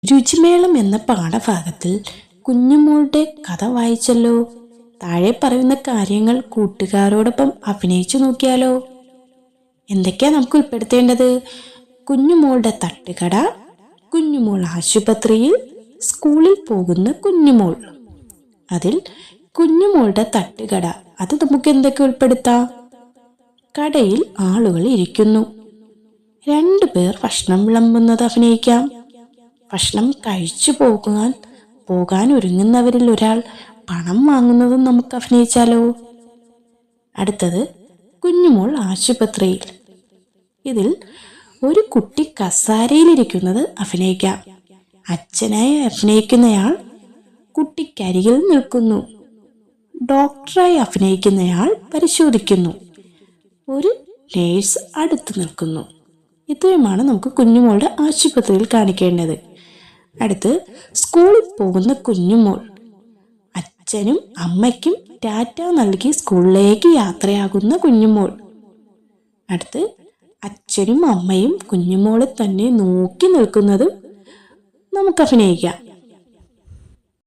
രുചിമേളം എന്ന പാഠഭാഗത്തിൽ കുഞ്ഞുമോളുടെ കഥ വായിച്ചല്ലോ. താഴെ പറയുന്ന കാര്യങ്ങൾ കൂട്ടുകാരോടൊപ്പം അഭിനയിച്ചു നോക്കിയാലോ. എന്തൊക്കെയാ നമുക്ക് ഉൾപ്പെടുത്തേണ്ടത്? കുഞ്ഞുമോളുടെ തട്ടുകട, കുഞ്ഞുമോൾ ആശുപത്രിയിൽ, സ്കൂളിൽ പോകുന്ന കുഞ്ഞുമോൾ. അതിൽ കുഞ്ഞുമോളുടെ തട്ടുകട, അത് നമുക്ക് എന്തൊക്കെ ഉൾപ്പെടുത്താം? കടയിൽ ആളുകൾ ഇരിക്കുന്നു. 2 പേർ ഭക്ഷണം വിളമ്പുന്നത് അഭിനയിക്കാം. ഭക്ഷണം കഴിച്ചു പോകാൻ ഒരുങ്ങുന്നവരിൽ ഒരാൾ പണം വാങ്ങുന്നതും നമുക്ക് അഭിനയിച്ചാലോ. അടുത്തത് കുഞ്ഞുമോൾ ആശുപത്രിയിൽ. ഇതിൽ ഒരു കുട്ടി കസാരയിലിരിക്കുന്നത് അഭിനയിക്കാം. അച്ഛനായി അഭിനയിക്കുന്നയാൾ കുട്ടിക്കരികിൽ നിൽക്കുന്നു. ഡോക്ടറായി അഭിനയിക്കുന്നയാൾ പരിശോധിക്കുന്നു. ഒരു നേഴ്സ് അടുത്ത് നിൽക്കുന്നു. ഇത്രയുമാണ് നമുക്ക് കുഞ്ഞുമോളുടെ ആശുപത്രിയിൽ കാണിക്കേണ്ടത്. അടുത്ത് സ്കൂളിൽ പോകുന്ന കുഞ്ഞുമോൾ. അച്ഛനും അമ്മയ്ക്കും ടാറ്റ നൽകി സ്കൂളിലേക്ക് യാത്രയാകുന്ന കുഞ്ഞുമോൾ. അടുത്ത് അച്ഛനും അമ്മയും കുഞ്ഞുമോളെ തന്നെ നോക്കി നിൽക്കുന്നതും നമുക്ക് അഭിനയിക്കാം.